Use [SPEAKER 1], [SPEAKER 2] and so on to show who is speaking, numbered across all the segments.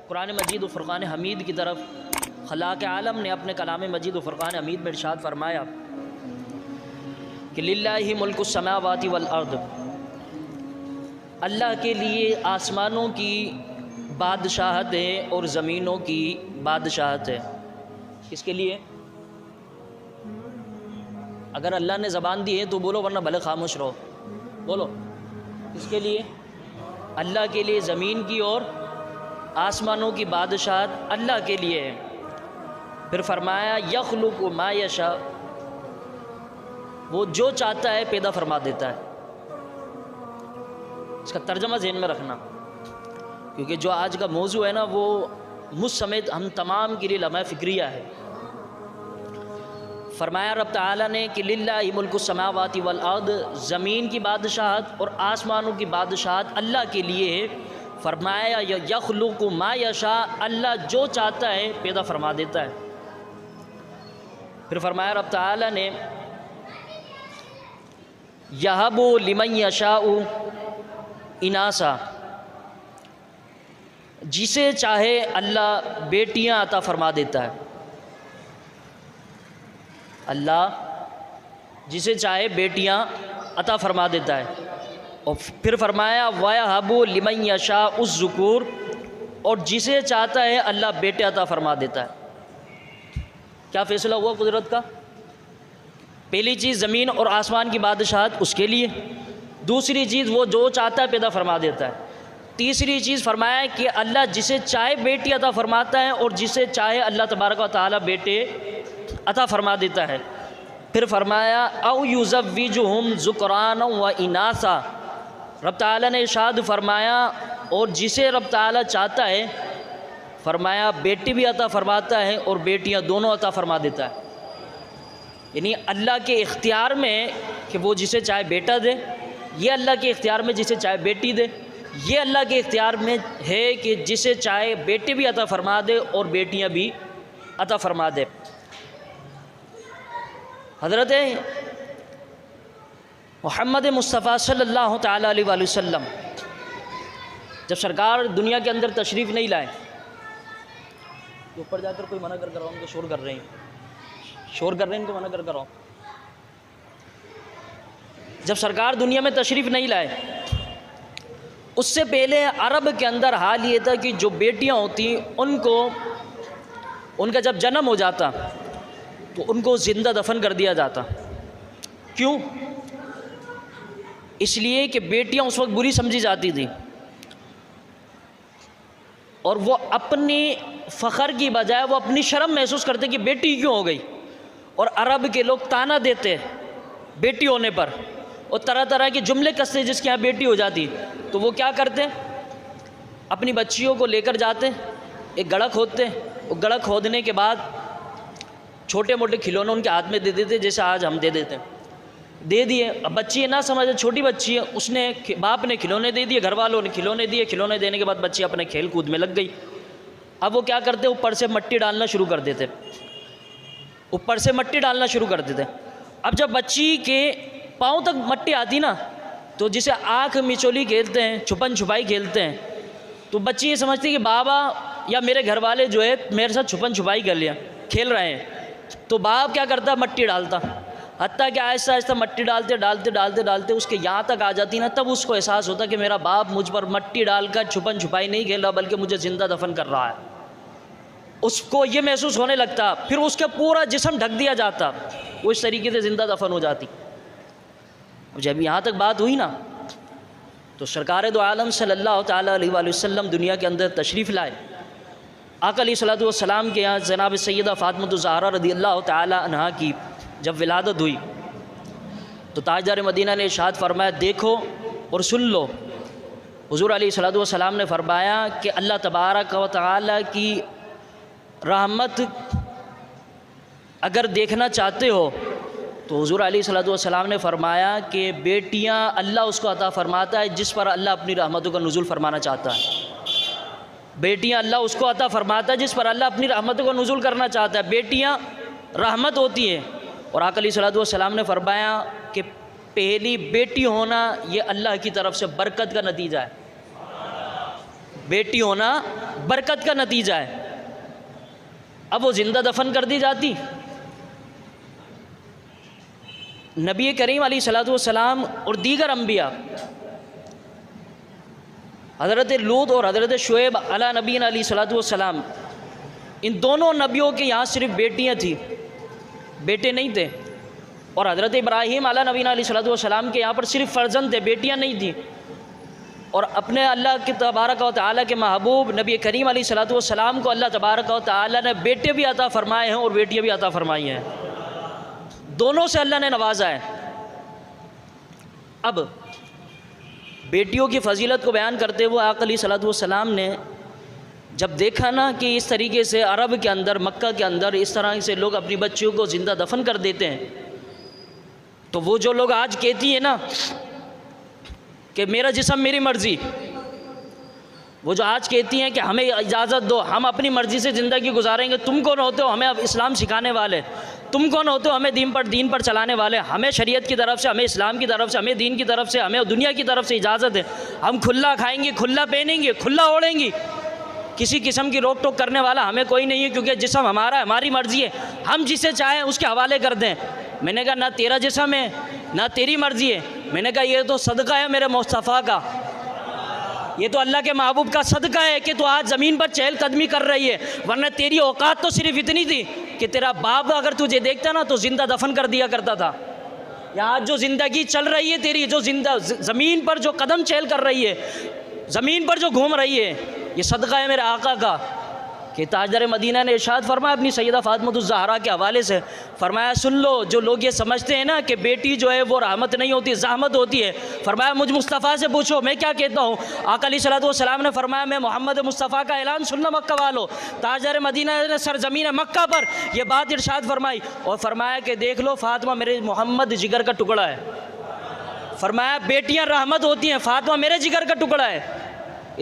[SPEAKER 1] कुरान मजीद व फ़ुरक़ान हमीद की तरफ खलाक़ आलम ने अपने कलाम मजीद व फ़ुरक़ान हमीद में इरशाद फरमाया कि लिल्लाहि मुल्कुस समावाति वल अर्द, अल्लाह के लिए आसमानों की बादशाहत है और ज़मीनों की बादशाहत है। किसके लिए? अगर अल्लाह ने ज़बान दी है तो बोलो, वरना भले खामोश रहो। बोलो, किसके लिए? अल्लाह के लिए ज़मीन की और आसमानों की बादशाहत अल्लाह के लिए है। फिर फरमाया यख़्लुक़ु मा यशा, वो जो चाहता है पैदा फरमा देता है। इसका तर्जमा ज़हन में रखना, क्योंकि जो आज का मौजू है ना, वो मुझ समेत हम तमाम के लिए लम्हा फ़िक्रिया है। फरमाया रब ताला ने कि लिल्लाहि मुल्कुस समावाति वल अर्द, ज़मीन की बादशाहत और आसमानों की बादशाहत अल्लाह के लिए है। फरमाया यख़्लुक़ु मा यशा, अल्लाह जो चाहता है पैदा फरमा देता है। फिर फरमाया रब ताला ने यहबु लिमन यशाउ इनासा, जिसे चाहे अल्लाह बेटियां अता फरमा देता है। अल्लाह जिसे चाहे बेटियां अता फरमा देता है। और फिर फरमाया वयहबु लिमन यशा उस ज़ुकूर, और जिसे चाहता है अल्लाह बेटे अता फरमा देता है। क्या फ़ैसला हुआ कुदरत का? पहली चीज़ ज़मीन और आसमान की बादशाहत उसके लिए, दूसरी चीज़ वो जो चाहता है पैदा फरमा देता है, तीसरी चीज़ फरमाया कि अल्लाह जिसे चाहे बेटी अता फरमाता है और जिसे चाहे अल्लाह तबारक व तआला बेटे अता फरमा देता है। फिर फरमाया औ युज़व्विजुहुम ज़ुकरान व इनासा, रब ताला ने इरशाद फरमाया और जिसे रब ताला चाहता है फरमाया बेटी भी अता फरमाता है और बेटियां दोनों अता फरमा देता है। यानी अल्लाह के इख्तियार में कि वो जिसे चाहे बेटा दे, ये अल्लाह के इख्तियार में जिसे चाहे बेटी दे, ये अल्लाह के इख्तियार में है कि जिसे चाहे बेटे भी अता फरमा दे और बेटियां भी अता फरमा दे। हज़रत मोहम्मद मुस्तफ़ा सल्लल्लाहु तआला अलैहि वसल्लम जब सरकार दुनिया के अंदर तशरीफ़ नहीं लाए, ऊपर जाकर कोई मना कर रहा हूँ, उनको शोर कर रहे हैं, इनको मना कर रहा हूँ। जब सरकार दुनिया में तशरीफ़ नहीं लाए, उससे पहले अरब के अंदर हाल ये था कि जो बेटियां होती उनका जब जन्म हो जाता तो उनको ज़िंदा दफन कर दिया जाता। क्यों? इसलिए कि बेटियां उस वक्त बुरी समझी जाती थी और वो अपनी फ़ख्र की बजाय वो अपनी शर्म महसूस करते कि बेटी क्यों हो गई। और अरब के लोग ताना देते बेटी होने पर और तरह तरह के जुमले कसते जिसके यहाँ बेटी हो जाती, तो वो क्या करते, अपनी बच्चियों को लेकर जाते, एक गड़ा खोदते, वो गड़ा खोदने के बाद छोटे मोटे खिलौने उनके हाथ में दे देते, जैसे आज हम दे देते हैं। दे दिए, अब बच्ची है ना समझे, छोटी बच्ची है, उसने बाप ने खिलौने दे दिए, घर वालों ने खिलौने दिए, खिलौने देने के बाद बच्ची अपने खेल कूद में लग गई। अब वो क्या करते, ऊपर से मट्टी डालना शुरू कर देते, ऊपर से मट्टी डालना शुरू कर देते। अब जब बच्ची के पाँव तक मट्टी आती ना, तो जिसे आँख मिचोली खेलते हैं, छुपन छुपाई खेलते हैं, तो बच्ची ये समझती है कि बाबा या मेरे घर वाले जो है मेरे साथ छुपन छुपाई खेल रहे हैं। तो बाप क्या करता, मट्टी डालता, हत्ता कि आहिस्ता आहिस्ता मट्टी डालते डालते डालते डालते उसके यहाँ तक आ जाती ना, तब उसको एहसास होता कि मेरा बाप मुझ पर मट्टी डालकर छुपन छुपाई नहीं खेल रहा, बल्कि मुझे ज़िंदा दफन कर रहा है। उसको ये महसूस होने लगता, फिर उसका पूरा जिस्म ढक दिया जाता, वो इस तरीके से ज़िंदा दफन हो जाती। जब यहाँ तक बात हुई ना, तो सरकार दो आलम सल्लल्लाहु तआला अलैहि वसल्लम दुनिया के अंदर तशरीफ़ लाए। आका अलैहिस्सलातु वस्सलाम के यहाँ जनाब सैयदा फ़ातिमा ज़हरा रज़ियल्लाहु तआला अन्हा की जब विलादत हुई, तो ताजदार मदीना ने इरशाद फरमाया, देखो और सुन लो। हुज़ूर अलैहिस्सलातु वस्सलाम ने फरमाया कि अल्लाह तबारक व तआला की रहमत अगर देखना चाहते हो तो हुज़ूर अलैहिस्सलातु वस्सलाम ने फरमाया कि बेटियां अल्लाह उसको अता फरमाता है जिस पर अल्लाह अपनी रहमतों का नुज़ूल फरमाना चाहता है। बेटियां अल्लाह उसको अता फरमाता है जिस पर अल्लाह अपनी रहमतों का नुज़ूल करना चाहता है। बेटियां रहमत होती हैं। और आका अलैहिस्सलातु वस्सलाम ने फरमाया कि पहली बेटी होना ये अल्लाह की तरफ से बरकत का नतीजा है। बेटी होना बरकत का नतीजा है। अब वो ज़िंदा दफन कर दी जाती, नबी करीम अलैहिस्सलातु वस्सलाम और दीगर अम्बिया, हज़रत लूत और हज़रत शुएब अला नबीना अलैहिस्सलातु वस्सलाम, इन दोनों नबियों के यहाँ सिर्फ बेटियाँ थी, बेटे नहीं थे। और हज़रत इब्राहीम अला नबीना अलैहिस्सलातु वस्सलाम के यहाँ पर सिर्फ फ़र्जंद थे, बेटियाँ नहीं थी। और अपने अल्लाह के तबारक व तआला के महबूब नबी करीम अलैहिस्सलातु वस्सलाम को अल्लाह तबारक व तआला ने बेटे भी अता फ़रमाए हैं और बेटियाँ भी अता फ़रमाई हैं, दोनों से अल्लाह ने नवाजा है। अब बेटियों की फ़जीलत को बयान करते हुए आक़ा अलैहिस्सलातु वस्सलाम ने जब देखा ना कि इस तरीके से अरब के अंदर, मक्का के अंदर इस तरह से लोग अपनी बच्चियों को ज़िंदा दफन कर देते हैं, तो वो जो लोग आज कहती है ना कि मेरा जिस्म मेरी मर्ज़ी, वो जो आज कहती हैं कि हमें इजाज़त दो, हम अपनी मर्ज़ी से ज़िंदगी गुजारेंगे, तुम कौन होते हो हमें अब इस्लाम सिखाने वाले, तुम कौन होते हो हमें दीन पर चलाने वाले, हमें शरीयत की तरफ से, हमें इस्लाम की तरफ से, हमें दीन की तरफ से, हमें दुनिया की तरफ से इजाज़त है, हम खुला खाएंगे, खुला पहनेंगे, खुला ओढ़ेंगे, किसी किस्म की रोक टोक करने वाला हमें कोई नहीं है, क्योंकि जिस्म हमारा है, हमारी मर्ज़ी है, हम जिसे चाहें उसके हवाले कर दें। मैंने कहा ना तेरा जिस्म है ना तेरी मर्ज़ी है, मैंने कहा ये तो सदका है मेरे मुस्तफ़ा का, ये तो अल्लाह के महबूब का सदका है कि तू आज ज़मीन पर चहलकदमी कर रही है, वरना तेरी औकात तो सिर्फ इतनी थी कि तेरा बाप अगर तुझे देखता ना तो ज़िंदा दफन कर दिया करता था। यहाँ जो ज़िंदगी चल रही है तेरी, जो ज़मीन पर जो कदम चहल कर रही है, ज़मीन पर जो घूम रही है, ये सदका है मेरे आका का। कि ताजदार मदीना ने इरशाद फरमाया अपनी सैयदा फातिमातुज़ ज़हरा के हवाले से, फरमाया सुन लो, जो लोग ये समझते हैं ना कि बेटी जो है वो रहमत नहीं होती, ज़हमत होती है, फरमाया मुझ मुस्तफ़ा से पूछो मैं क्या कहता हूँ। आका अलैहिस्सलातु वस्सलाम ने फरमाया मैं मोहम्मद मुस्तफ़ा का ऐलान सुनना मक्का वालो। ताजदार मदीना ने सरज़मीन मक्का पर यह बात इरशाद फरमाई और फरमाया कि देख लो फातिमा मेरे मोहम्मद जिगर का टुकड़ा है, फरमाया बेटियाँ रहमत होती हैं, फातिमा मेरे जिगर का टुकड़ा है।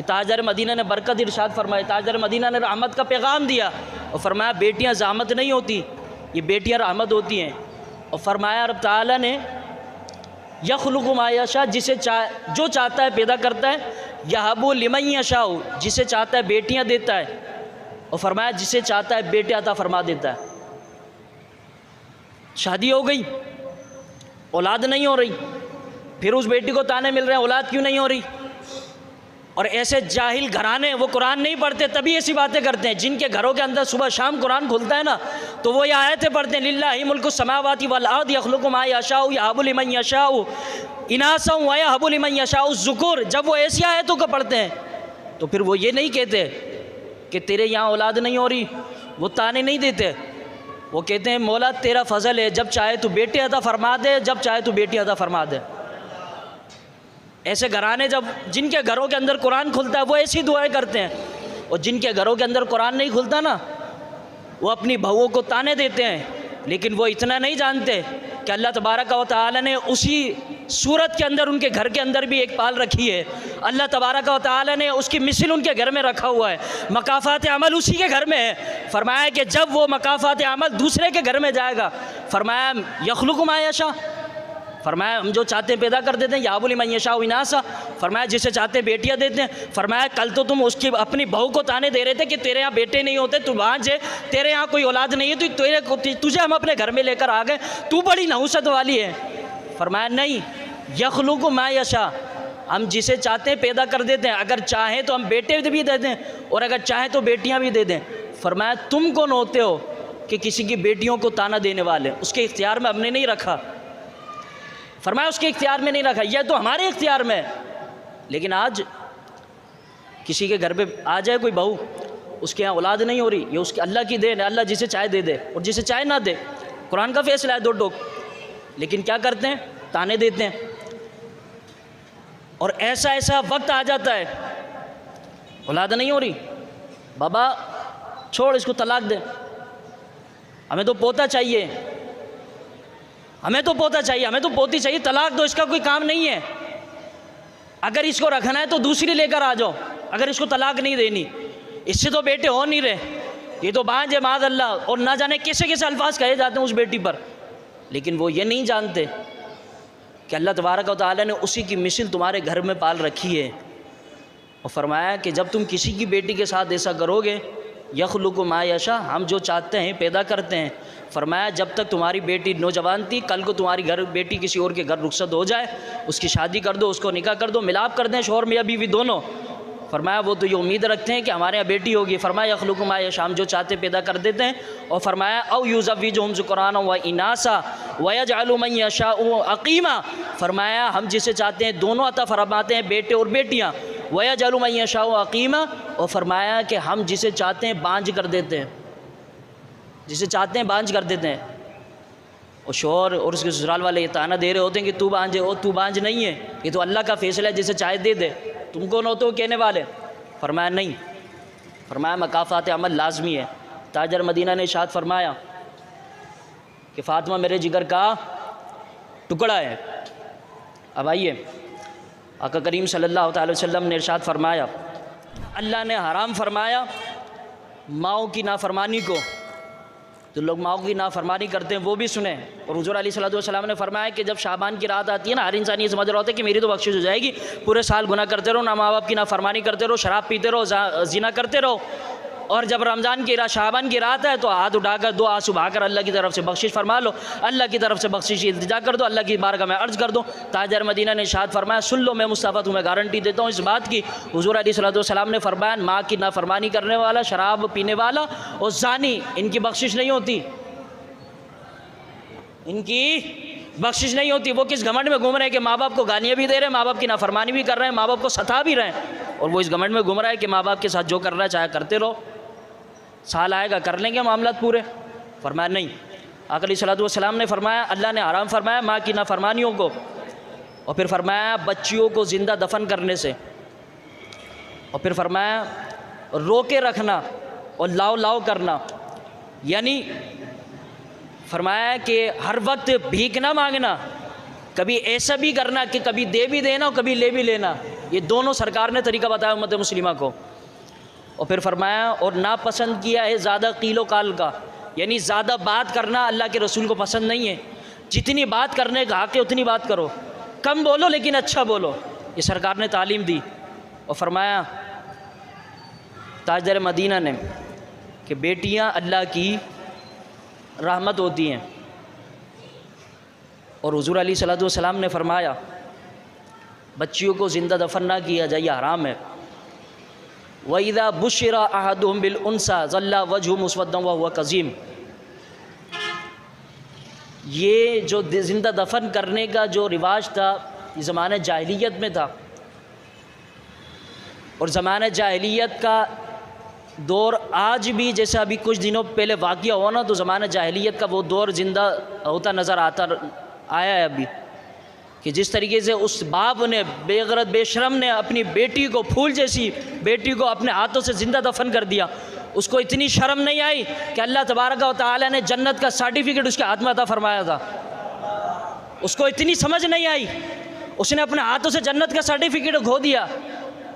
[SPEAKER 1] ताजदार मदीना ने बरकत इरशाद फरमाई, ताजदार मदीना ने रहमत का पैगाम दिया और फरमाया बेटियां ज़हमत नहीं होती, ये बेटियां रहमत होती हैं। और फरमाया रब ताला ने यख़्लुक़ु मा यशा, जिसे जो चाहता है पैदा करता है, यहबु लिमन यशाउ, जिसे चाहता है बेटियां देता है, और फरमाया जिसे चाहता है बेटे अता फरमा देता है। शादी हो गई, औलाद नहीं हो रही, फिर उस बेटी को ताने मिल रहे हैं औलाद क्यों नहीं हो रही। और ऐसे जाहिल घराने वो कुरान नहीं पढ़ते तभी ऐसी बातें करते हैं। जिनके घरों के अंदर सुबह शाम कुरान खुलता है ना तो वो ये आयतें पढ़ते हैं, लिल्लाहि मुल्कु समावाति वल अर्द यख़्लुक़ु मा यशाउ यहबु लिमन यशाउ इनासा व यहबु लिमन यशाउ ज़ुकुर। जब वो ऐसी आयतों को पढ़ते हैं तो फिर वो ये नहीं कहते कि तेरे यहाँ औलाद नहीं हो रही, वो ताने नहीं देते, वो कहते हैं मौला तेरा फ़ज़ल है, जब चाहे तो बेटे अता फरमा दे, जब चाहे तो बेटी अता फरमा दे। ऐसे घराने जब जिनके घरों के अंदर कुरान खुलता है वो ऐसी दुआएं करते हैं, और जिनके घरों के अंदर कुरान नहीं खुलता ना वो अपनी बहुओं को ताने देते हैं। लेकिन वो इतना नहीं जानते कि अल्लाह तबारक व तआला ने उसी सूरत के अंदर उनके घर के अंदर भी एक पाल रखी है। अल्लाह तबारक व तआला ने उसकी मिसल उनके घर में रखा हुआ है, मकाफ़ात अमल उसी के घर में है। फरमाया कि जब वो मकाफ़ात अमल दूसरे के घर में जाएगा, फरमाया यख़्लुक़ु मा यशा, फरमाया हम जो चाहते हैं पैदा कर देते हैं, यहबु लिमन यशाउ इनासा, फरमाया जिसे चाहते हैं बेटियां देते हैं। फरमाया कल तो तुम उसकी अपनी बहू को ताने दे रहे थे कि तेरे यहाँ बेटे नहीं होते, तू वहाँ जे तेरे यहाँ कोई औलाद नहीं है, तो तुझे हम अपने घर में लेकर आ गए, तू बड़ी नहुसत वाली है। फरमाया नहीं, यख़्लुक़ु मा यशा, हम जिसे चाहते हैं पैदा कर देते हैं, अगर चाहें तो हम बेटे भी दे दें और अगर चाहें तो बेटियाँ भी दे दें। फरमाया तुम कौन होते हो कि किसी की बेटियों को ताना देने वाले, उसके इख्तियार में हमने नहीं रखा। फरमाया उसके इख्तियार में नहीं रखा, यह तो हमारे इख्तियार में है। लेकिन आज किसी के घर पे आ जाए कोई बहू, उसके यहाँ औलाद नहीं हो रही, ये उसके अल्लाह की देन है, अल्लाह जिसे चाहे दे दे और जिसे चाहे ना दे, कुरान का फैसला है दो टोक। लेकिन क्या करते हैं, ताने देते हैं। और ऐसा ऐसा वक्त आ जाता है औलाद नहीं हो रही, बाबा छोड़ इसको तलाक दे, हमें तो पोता चाहिए, हमें तो पोता चाहिए, हमें तो पोती चाहिए, तलाक दो, इसका कोई काम नहीं है। अगर इसको रखना है तो दूसरी लेकर आ जाओ, अगर इसको तलाक नहीं देनी, इससे तो बेटे हो नहीं रहे, ये तो बांझ है माद अल्लाह, और ना जाने कैसे कैसे अल्फाज कहे जाते हैं उस बेटी पर। लेकिन वो ये नहीं जानते कि अल्लाह तबारक व तआला ने उसी की मिसल तुम्हारे घर में पाल रखी है। और फरमाया कि जब तुम किसी की बेटी के साथ ऐसा करोगे, यखलुकु मा यशा, हम जो चाहते हैं पैदा करते हैं। फरमाया जब तक तुम्हारी बेटी नौजवान थी, कल को तुम्हारी घर बेटी किसी और के घर रुखसत हो जाए, उसकी शादी कर दो, उसको निकाह कर दो, मिलाप कर दें शौहर मियाँ बीवी दोनों। फरमाया वो तो ये उम्मीद रखते हैं कि हमारे यहाँ बेटी होगी। फरमाया यखलुकु मा यशा, हम जो चाहते पैदा कर देते हैं। और फरमाया औ युज़व्विजुहुम ज़ुकराना व इनासा व यजअलु मन यशाउ अक़ीमा, फरमाया हम जिसे चाहते हैं दोनों अता फरमाते हैं, बेटे और बेटियाँ। व यजअलु मन यशाउ अक़ीमा, और फरमाया कि हम जिसे चाहते हैं बांझ कर देते हैं, जिसे चाहते हैं बांझ कर देते हैं। और शौहर और उसके ससुराल वाले ये ताना दे रहे होते हैं कि तू बांझ है, और तू बांझ नहीं है, ये तो अल्लाह का फैसला है, जिसे चाहे दे दे, तुम कौन हो तो कहने वाले। फरमाया नहीं, फरमाया मकाफ़ात अमल लाजमी है। ताजर मदीना ने इरशाद फरमाया कि फ़ातिमा मेरे जिगर का टुकड़ा है। अब आइए, आका करीम सल्लल्लाहु अलैहि वसल्लम ने इरशाद फरमाया, अल्लाह ने हराम फरमाया माओ की नाफरमानी को। जो लोग माओ की नाफरमानी करते हैं वो भी सुने। और हुज़ूर अलैहिस्सलातु वस्सलाम ने फरमाया कि जब शाबान की रात आती है ना, हर इंसान ये समझ रहा होता है कि मेरी तो बख्शिश हो जाएगी, पूरे साल गुनाह करते रहो, ना माँ बाप की नाफरमानी करते रहो, शराब पीते रहो, ज़िना करते रहो। और जब रमज़ान की शाबान की रात है तो हाथ उठाकर दो आंसू बहाकर अल्लाह की तरफ से बख्शिश फरमा लो, अल्लाह की तरफ से बख्शिश इल्तिजा कर दो, अल्लाह की बारगाह में अर्ज़ कर दो। ताजर मदीना ने इरशाद फरमाया, सुन लो मैं मुस्तफ़ा तुम्हें गारंटी देता हूँ इस बात की, हुज़ूर अलैहिस्सलातु वस्सलाम ने फरमाया माँ की नाफरमानी करने वाला, शराब पीने वाला और ज़ानी, इनकी बख्शिश नहीं होती, इनकी बख्शिश नहीं होती। वो किस घमंड में घूम रहे हैं कि माँ बाप को गालियाँ भी दे रहे हैं, माँ बाप की नाफरमानी भी कर रहे हैं, माँ बाप को सता भी रहे हैं, और वो इस घमंड में घूम रहा है कि माँ बाप के साथ जो कर रहा है चाहे करते रहो, साल आएगा कर लेंगे मामला पूरे। फरमाया नहीं। आका अलैहिस्सलातु वस्सलाम ने फरमाया अल्लाह ने हराम फरमाया माँ की नाफरमानियों को। और फिर फरमाया बच्चियों को ज़िंदा दफन करने से। और फिर फरमाया रोके रखना और लाओ लाओ करना, यानी फरमाया कि हर वक्त भीख ना मांगना, कभी ऐसा भी करना कि कभी दे भी देना और कभी ले भी लेना। ये दोनों सरकार ने तरीका बताया उम्मत मुस्लिमा को। और फिर फरमाया और ना पसंद किया है ज़्यादा कीलो काल का, यानी ज़्यादा बात करना अल्लाह के रसूल को पसंद नहीं है। जितनी बात करने का हक़ है उतनी बात करो, कम बोलो लेकिन अच्छा बोलो, ये सरकार ने तालीम दी। और फरमाया ताजदार मदीना ने कि बेटियां अल्लाह की रहमत होती हैं। और हुज़ूर अलैहिस्सलातु वस्सलाम ने फरमाया बच्चियों को ज़िंदा दफन ना किया जाए, हराम है। वइज़ा बुशिरा अहदुहुम बिल उन्सा ज़ल्ला वजहु मुस्वद्दन व हुवा कज़ीम, ये जो ज़िंदा दफन करने का जो रिवाज था ये ज़माने जाहिलियत में था। और ज़माने जाहिलियत का दौर आज भी, जैसे अभी कुछ दिनों पहले वाक़या हुआ ना, तो ज़माने जाहिलियत का वो दौर ज़िंदा होता नज़र आया है अभी, कि जिस तरीके से उस बाप ने बेगरत बेशरम ने अपनी बेटी को, फूल जैसी बेटी को अपने हाथों से ज़िंदा दफन कर दिया। उसको इतनी शर्म नहीं आई कि अल्लाह तबारक व तआला ने जन्नत का सर्टिफिकेट उसके हाथ में अता फरमाया था। उसको इतनी समझ नहीं आई, उसने अपने हाथों से जन्नत का सर्टिफिकेट खो दिया।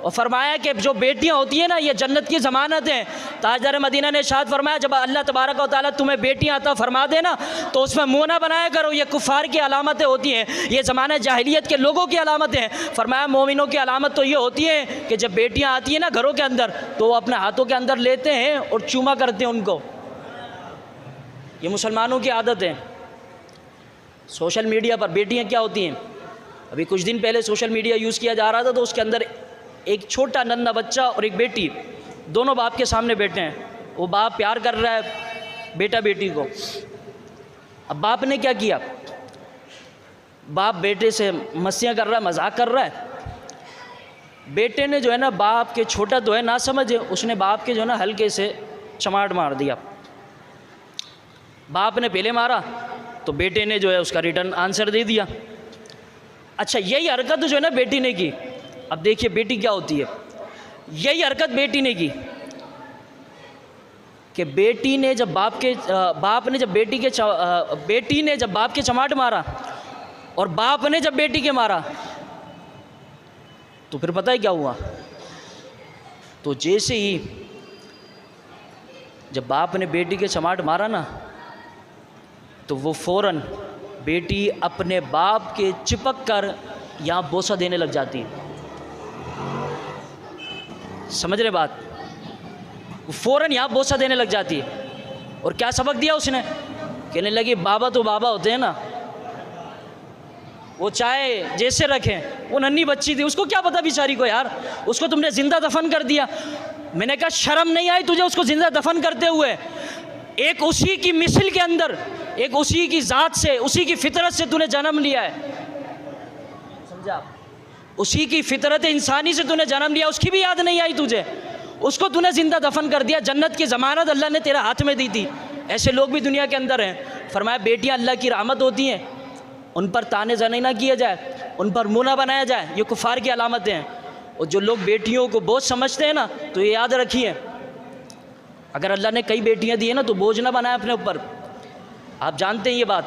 [SPEAKER 1] और फरमाया कि जो बेटियां होती हैं ना ये जन्नत की ज़मानत हैं। ताजदार मदीना ने इरशाद फरमाया जब अल्लाह तबारक व तआला तुम्हें बेटियां अता फरमा देना तो उसमें मुँह ना बनाया करो, ये कुफ़ार की अलामतें होती हैं, ये ज़माने जाहिलियत के लोगों की अलामतें हैं। फरमाया मोमिनों की अलामत तो ये होती है कि जब बेटियाँ आती हैं ना घरों के अंदर तो वो अपने हाथों के अंदर लेते हैं और चूमा करते हैं उनको। ये मुसलमानों की आदत है। सोशल मीडिया पर बेटियाँ क्या होती हैं, अभी कुछ दिन पहले सोशल मीडिया यूज़ किया जा रहा था तो उसके अंदर एक छोटा नन्हा बच्चा और एक बेटी दोनों बाप के सामने बैठे हैं। वो बाप प्यार कर रहा है बेटा बेटी को। अब बाप ने क्या किया, बाप बेटे से मस्तियाँ कर रहा है, मजाक कर रहा है। बेटे ने जो है ना, बाप के छोटा तो है ना समझे, उसने बाप के जो है ना हल्के से चमाट मार दिया। बाप ने पहले मारा तो बेटे ने जो है उसका रिटर्न आंसर दे दिया। अच्छा, यही हरकत जो है ना बेटी ने की। अब देखिए बेटी क्या होती है, यही हरकत बेटी ने की कि बेटी ने जब बाप ने जब बेटी ने जब बाप के चमाट मारा और बाप ने जब बेटी के मारा तो फिर पता है क्या हुआ, तो जैसे ही जब बाप ने बेटी के चमाट मारा ना तो वो फ़ौरन बेटी अपने बाप के चिपक कर यहाँ बोसा देने लग जाती है। समझ रहे बात? वो फ़ौरन यहाँ बोसा देने लग जाती है। और क्या सबक दिया उसने? कहने लगी बाबा तो बाबा होते हैं ना, वो चाहे जैसे रखें। वो नन्ही बच्ची थी, उसको क्या पता बेचारी को यार, उसको तुमने ज़िंदा दफन कर दिया। मैंने कहा शर्म नहीं आई तुझे उसको ज़िंदा दफन करते हुए? एक उसी की मिसल के अंदर, एक उसी की ज़ात से, उसी की फितरत से तूने जन्म लिया है, समझा? उसी की फितरत इंसानी से तूने जन्म लिया, उसकी भी याद नहीं आई तुझे, उसको तूने ज़िंदा दफन कर दिया। जन्नत की ज़मानत अल्लाह ने तेरे हाथ में दी थी। ऐसे लोग भी दुनिया के अंदर हैं। फरमाया बेटियां अल्लाह की रहमत होती हैं, उन पर ताने ज़नी ना किया जाए, उन पर मुँह ना बनाया जाए, ये कुफ़ार की अलामतें हैं। और जो लोग बेटियों को बोझ समझते हैं ना, तो ये याद रखिए, अगर अल्लाह ने कई बेटियां दी है ना तो बोझ ना बनाए अपने ऊपर। आप जानते हैं ये बात।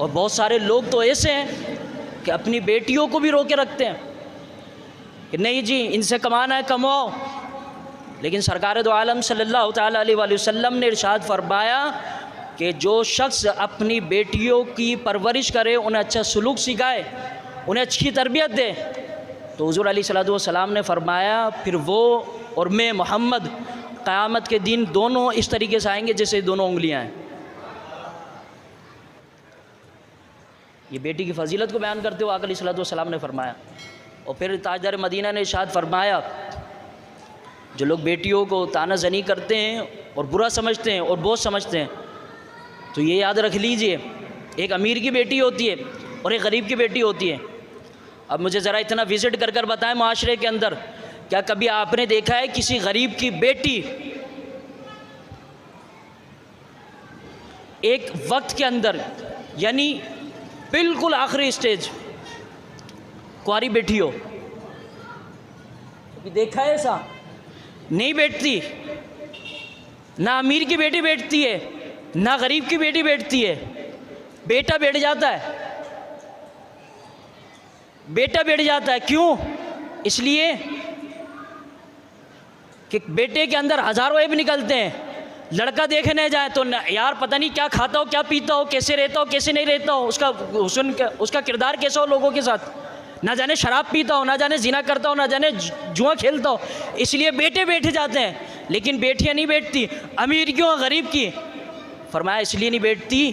[SPEAKER 1] और बहुत सारे लोग तो ऐसे हैं कि अपनी बेटियों को भी रोके रखते हैं कि नहीं जी इनसे कमाना है कमाओ। लेकिन सरकार दो आलम सल्लल्लाहु ताला अलैहि वसल्लम ने इरशाद फरमाया कि जो शख्स अपनी बेटियों की परवरिश करे, उन्हें अच्छा सलूक सिखाए, उन्हें अच्छी तरबियत दे, तो हुज़ूर अलैहिस्सलातु वस्सलाम ने फरमाया फिर वो और मैं मोहम्मद क़यामत के दिन दोनों इस तरीके से आएंगे जैसे दोनों उंगलियां हैं। ये बेटी की फजीलत को बयान करते हुए आका अलैहिस्सलातु वस्सलाम ने फरमाया। और फिर ताजदार मदीना ने इरशाद फरमाया जो लोग बेटियों को ताना ज़नी करते हैं और बुरा समझते हैं और बोझ समझते हैं, तो ये याद रख लीजिए, एक अमीर की बेटी होती है और एक गरीब की बेटी होती है। अब मुझे ज़रा इतना विज़िट कर कर बताएं माशरे के अंदर, क्या कभी आपने देखा है किसी गरीब की बेटी एक वक्त के अंदर, यानी बिल्कुल आखिरी स्टेज, कुंवारी बैठी हो? कभी देखा है ऐसा? नहीं बैठती। ना अमीर की बेटी बैठती है, ना गरीब की बेटी बैठती है। बेटा बैठ जाता है, बेटा बैठ जाता है। क्यों? इसलिए कि बेटे के अंदर हज़ारों ऐब निकलते हैं। लड़का देखने जाए तो यार पता नहीं क्या खाता हो, क्या पीता हो, कैसे रहता हो, कैसे नहीं रहता हो, उसका हुस्न, उसका किरदार कैसा हो लोगों के साथ, ना जाने शराब पीता हो, ना जाने जिना करता हो, ना जाने जुआ खेलता हो। इसलिए बेटे बैठ जाते हैं, लेकिन बेटियां नहीं बैठती। अमीर की और गरीब की, फरमाया इसलिए नहीं बैठती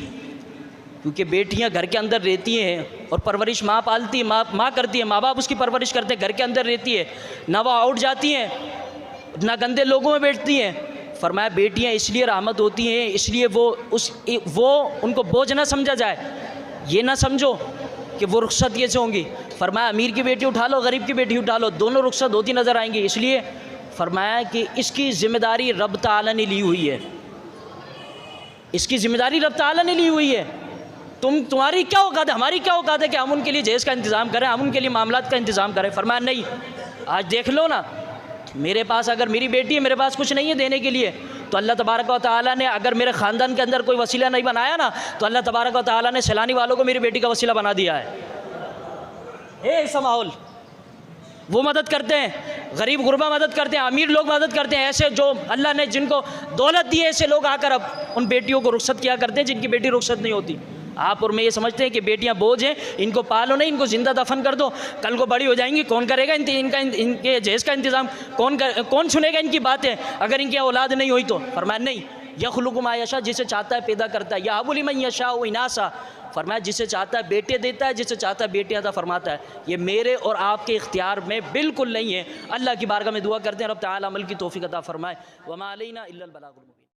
[SPEAKER 1] क्योंकि बेटियां घर के अंदर रहती हैं और परवरिश माँ पालती है, माँ करती है, माँ बाप उसकी परवरिश करते हैं, घर के अंदर रहती है, ना वो आउट जाती हैं, ना गंदे लोगों में बैठती हैं। फरमाया बेटियां इसलिए रहमत होती हैं, इसलिए वो उनको बोझ ना समझा जाए, ये ना समझो कि वो रुखसत कैसे होंगी। फरमाया अमीर की बेटी उठा लो, गरीब की बेटी उठा लो, दोनों रुखसत होती नज़र आएंगी। इसलिए फरमाया कि इसकी ज़िम्मेदारी रब ताला ने ली हुई है, इसकी ज़िम्मेदारी रब ताला ने ली हुई है। तुम्हारी क्या औकात है, हमारी क्या औकात है कि हम उनके लिए जहेज़ का इंतज़ाम करें, हम उनके लिए मामलात का इंतज़ाम करें। फरमाया नहीं, आज देख लो ना, मेरे पास अगर मेरी बेटी है, मेरे पास कुछ नहीं है देने के लिए, तो अल्लाह तबारक व तआला ने अगर मेरे ख़ानदान के अंदर कोई वसीला नहीं बनाया ना, तो अल्लाह तबारक व तआला ने सैलानी वालों को मेरी बेटी का वसीला बना दिया है। ऐसा माहौल, वो मदद करते हैं, गरीब गुरबा मदद करते हैं, अमीर लोग मदद करते हैं। ऐसे जो अल्लाह ने जिनको दौलत दी है, ऐसे लोग आकर अब उन बेटियों को रुखसत किया करते हैं जिनकी बेटी रुखसत नहीं होती। आप और मैं ये समझते हैं कि बेटियां बोझ हैं, इनको पालो नहीं, इनको ज़िंदा दफन कर दो, कल को बड़ी हो जाएंगी, कौन करेगा इनके जहेज़ का इंतज़ाम, कौन सुनेगा इनकी बातें अगर इनकी औलाद नहीं हुई तो। फरमाया नहीं, यख़्लुक़ु मा यशा, जिसे चाहता है पैदा करता है, यहबु लिमन यशाउ इनासा, फरमाया जिसे चाहता है बेटे देता है, जिसे चाहता है बेटियां अता फरमाता है। ये मेरे और आपके इख्तियार में बिल्कुल नहीं है। अल्लाह की बारगाह में दुआ करते हैं रब ताला अमल की तौफ़ीक़ अता फरमाए। वमा अलैना इल्लल बलागुल मुबीन।